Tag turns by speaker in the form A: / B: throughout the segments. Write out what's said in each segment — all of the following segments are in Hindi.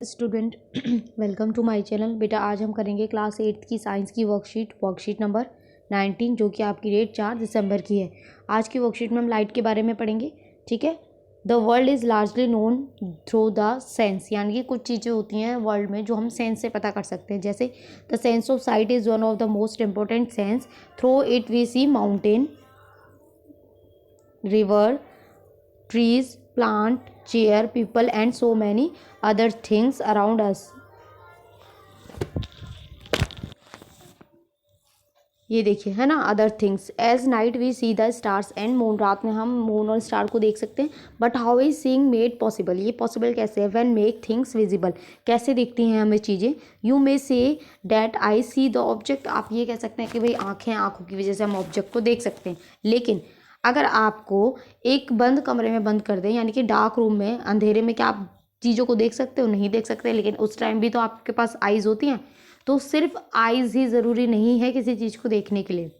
A: Student welcome to my channel. बेटा आज हम करेंगे क्लास 8 की साइंस की वर्कशीट नंबर 19 जो कि आपकी डेट 4 दिसंबर की है। आज की वर्कशीट में हम लाइट के बारे में पढ़ेंगे। ठीक है। The world is largely known through the sense, यानी कि कुछ चीज़ें होती हैं वर्ल्ड में जो हम सेंस से पता कर सकते हैं। जैसे the sense of sight is one of the most important sense. Through it we see mountain, river, trees, plant, chair, people and so many other things around us। ये देखिए है ना, other things. As night we see the stars and moon, रात में हम मून और स्टार को देख सकते हैं। But how is seeing made possible, ये पॉसिबल कैसे है। व्हेन मेक थिंग्स विजिबल, कैसे दिखती हैं हमें चीज़ें। You may say that I C the object, आप ये कह सकते हैं कि भाई आँखें, आँखों की वजह से हम ऑब्जेक्ट को देख सकते हैं। लेकिन अगर आपको एक बंद कमरे में बंद कर दें, यानी कि डार्क रूम में, अंधेरे में, क्या आप चीज़ों को देख सकते हो? नहीं देख सकते। लेकिन उस टाइम भी तो आपके पास आइज़ होती हैं। तो सिर्फ आइज़ ही ज़रूरी नहीं है किसी चीज़ को देखने के लिए।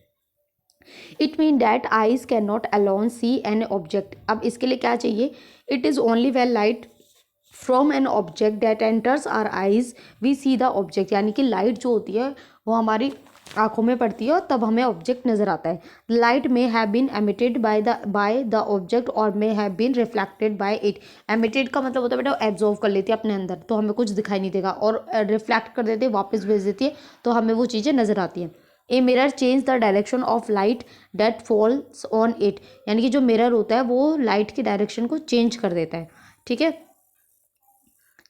A: It mean that eyes can not alone see an object. अब इसके लिए क्या चाहिए? It is only when light from an object that enters our eyes we see the object, यानी कि लाइट जो होती है वो हमारी आंखों में पड़ती है और तब हमें ऑब्जेक्ट नजर आता है। Light may have been emitted by the object or may have been reflected by it. Emitted का मतलब होता है बेटा एब्जॉर्व कर लेती है अपने अंदर, तो हमें कुछ दिखाई नहीं देगा, और रिफ्लेक्ट कर देती है, वापस भेज देती है, तो हमें वो चीज़ें नजर आती हैं। A mirror change the direction of light that falls on it, यानी कि जो मिरर होता है वो लाइट की डायरेक्शन को चेंज कर देता है। ठीक है।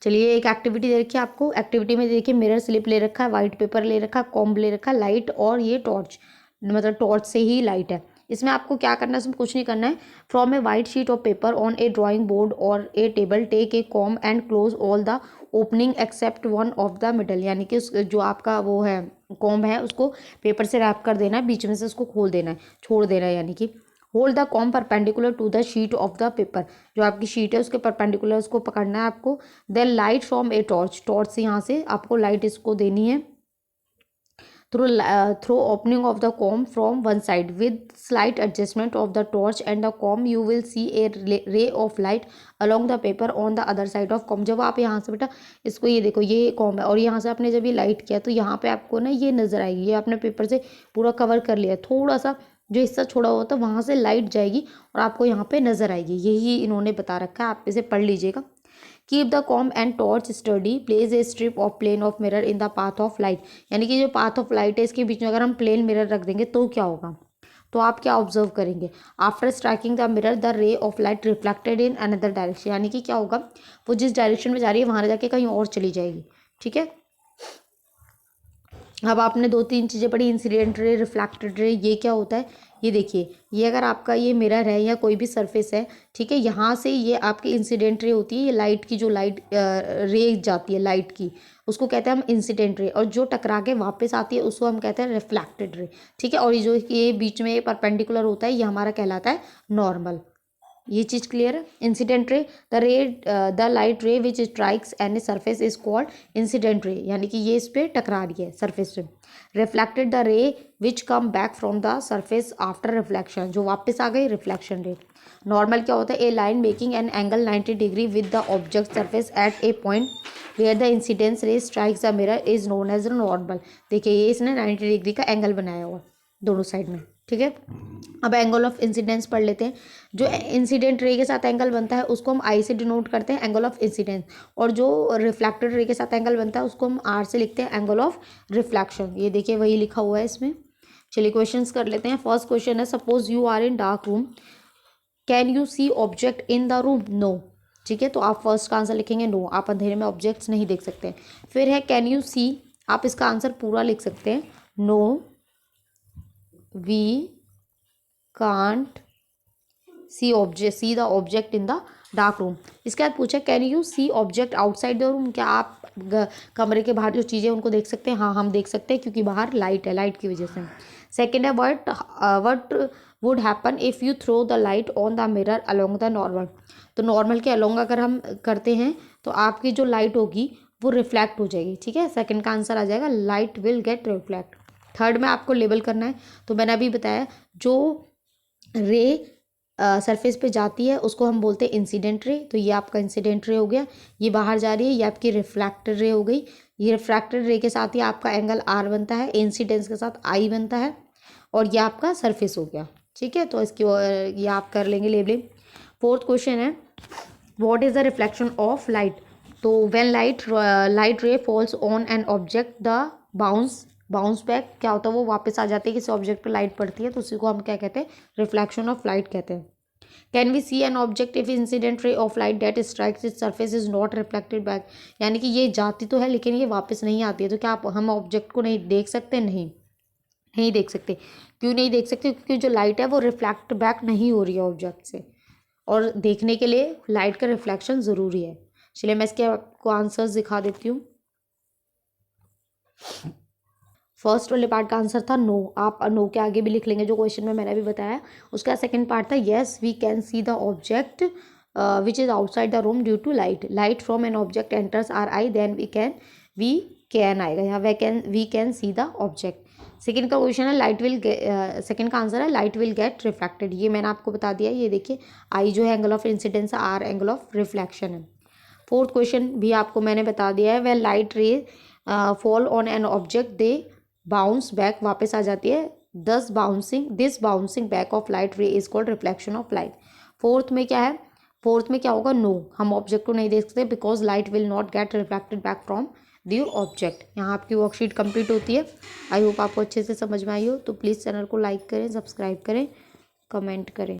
A: चलिए एक एक्टिविटी दे रखी है आपको। एक्टिविटी में देखिए मिरर स्लिप ले रखा है, वाइट पेपर ले रखा है, कॉम्ब ले रखा है, लाइट और ये टॉर्च, मतलब टॉर्च से ही लाइट है। इसमें आपको क्या करना है? इसमें कुछ नहीं करना है। From a white sheet of paper on a drawing board or a table take a comb and close all the opening except one of the middle, यानी कि जो आपका वो है कॉम्ब है उसको पेपर से रैप कर देना है, बीच में से उसको खोल देना है, छोड़ देना है। यानी कि hold the comb perpendicular to the sheet of the paper, जो आपकी शीट है उसके परपेंडिकुलर उसको पकड़ना है आपको। Then light from a torch, torch से यहाँ से आपको लाइट इसको देनी है through opening of the comb from one side with slight adjustment of the torch and the comb you will see a ray of light along the paper on the other side of comb. जब आप यहाँ से बेटा इसको, ये देखो ये कॉम है और यहाँ से आपने जब ये लाइट किया तो यहाँ पे आपको ना ये नजर आएगी, ये आपने पेपर से पूरा कवर कर लिया, थोड़ा सा जो हिस्सा छोड़ा हुआ था वहाँ से लाइट जाएगी और आपको यहाँ पे नजर आएगी। यही इन्होंने बता रखा है, आप इसे पढ़ लीजिएगा। Keep the comb and torch study, place a strip of plane of mirror in the path of light, यानी कि जो पाथ ऑफ लाइट है इसके बीच में अगर हम प्लेन मिरर रख देंगे तो क्या होगा? तो आप क्या ऑब्जर्व करेंगे? After striking the mirror the रे of light reflected in another direction, यानी कि क्या होगा? वो जिस डायरेक्शन में जा रही है वहां जाके कहीं और चली जाएगी। ठीक है। अब आपने दो तीन चीज़ें पढ़ी, इंसिडेंट रे, रिफ्लेक्टेड रे, ये क्या होता है? ये देखिए, ये अगर आपका ये मिरर है या कोई भी सरफेस है, ठीक है, यहाँ से ये आपकी इंसिडेंट रे होती है, ये लाइट की जो लाइट रे जाती है लाइट की, उसको कहते हैं हम इंसिडेंट रे, और जो टकरा के वापस आती है उसको हम कहते हैं रिफ्लेक्टेड रे। ठीक है। और ये जो ये बीच में परपेंडिकुलर होता है ये हमारा कहलाता है नॉर्मल। ये चीज़ क्लियर है? इंसिडेंट रे, द लाइट रे विच strikes any surface is called incident ray, यानी कि ये इस पर टकरा रही है सरफेस से। रिफ्लेक्टेड द रे विच come back from the surface after reflection, जो वापस आ गई, रिफ्लेक्शन रे। नॉर्मल क्या होता है? A line making an angle 90 degree with the object surface at a point where the incidence ray strikes the mirror is known as normal. देखिए ये इसने 90 डिग्री का एंगल बनाया हुआ दोनों साइड में। ठीक है। अब एंगल ऑफ इंसिडेंस पढ़ लेते हैं। जो इंसिडेंट रे के साथ एंगल बनता है उसको हम आई से डिनोट करते हैं, एंगल ऑफ इंसिडेंस, और जो रिफ्लेक्टेड रे के साथ एंगल बनता है उसको हम आर से लिखते हैं, एंगल ऑफ रिफ्लेक्शन। ये देखिए वही लिखा हुआ है इसमें। चलिए क्वेश्चंस कर लेते हैं। फर्स्ट क्वेश्चन है, suppose you are in dark room, can you see object in the room? No. ठीक है, तो आप फर्स्ट का आंसर लिखेंगे नो, आप अंधेरे में ऑब्जेक्ट्स नहीं देख सकते। फिर है कैन यू सी, आप इसका आंसर पूरा लिख सकते हैं, no we can't see the object in the dark room. इसके बाद पूछा can you see object outside the room, क्या आप कमरे के बाहर जो चीज़ें उनको देख सकते हैं? हाँ हम देख सकते हैं, क्योंकि बाहर लाइट है, लाइट की वजह से। सेकेंड है what would happen if you throw the light on the mirror along the normal, तो नॉर्मल के अलोंग अगर हम करते हैं तो आपकी जो लाइट होगी वो रिफ्लेक्ट हो जाएगी। ठीक है, सेकेंड का आंसर आ जाएगा light will gate reflect. Third में आपको लेबल करना है, तो मैंने अभी बताया जो रे सरफेस पे जाती है उसको हम बोलते हैं इंसिडेंट रे। तो ये आपका इंसिडेंट रे हो गया। ये बाहर जा रही है, ये आपकी रिफ्रैक्टेड रे हो गई। ये रिफ्रैक्टेड रे के साथ ही आपका एंगल आर बनता है, इंसिडेंस के साथ आई बनता है, और ये आपका सरफेस हो गया। ठीक है, तो इसकी ये आप कर लेंगे लेबलिंग। फोर्थ क्वेश्चन है, what is the reflection of light. तो when light ray falls on an object the bounce back, क्या होता है वो वापस आ जाती है, किसी ऑब्जेक्ट पर लाइट पड़ती है तो उसी को हम क्या कहते हैं, रिफ्लेक्शन ऑफ लाइट कहते हैं। Can we see an object if incident ray of light that strikes its surface is not reflected back. यानी कि ये जाती तो है लेकिन ये वापस नहीं आती है, तो क्या हम ऑब्जेक्ट को नहीं देख सकते? नहीं देख सकते। क्यों नहीं देख सकते? क्योंकि जो लाइट है वो रिफ्लेक्ट बैक नहीं हो रही है ऑब्जेक्ट से, और देखने के लिए लाइट का रिफ्लेक्शन ज़रूरी है। चलिए मैं इसके आपको आंसर्स दिखा देती हूँ। फर्स्ट वाले पार्ट का आंसर था नो। आप नो के आगे भी लिख लेंगे जो क्वेश्चन में मैंने अभी बताया। उसका सेकंड पार्ट था yes we can see the object which is outside the room due to light from an object enters our eye then we can आएगा यहाँ, we can see the object. Second का क्वेश्चन है सेकंड का आंसर है लाइट विल गेट रिफ्लेक्टेड। ये मैंने आपको बता दिया। ये देखिए आई जो है एंगल ऑफ इंसिडेंस है, आर एंगल ऑफ रिफ्लेक्शन है। फोर्थ क्वेश्चन भी आपको मैंने बता दिया है, व्हेन लाइट रे fall on an object they bounce back, वापस आ जाती है। This bouncing back of light रे is called reflection of light. Fourth में क्या है? फोर्थ में क्या होगा? नो, हम ऑब्जेक्ट को नहीं देख सकते because light will not gate reflected back from the object. यहाँ आपकी वर्कशीट कंप्लीट होती है। आई होप आपको अच्छे से समझ में आई हो। तो प्लीज़ चैनल को लाइक करें, सब्सक्राइब करें, कमेंट करें।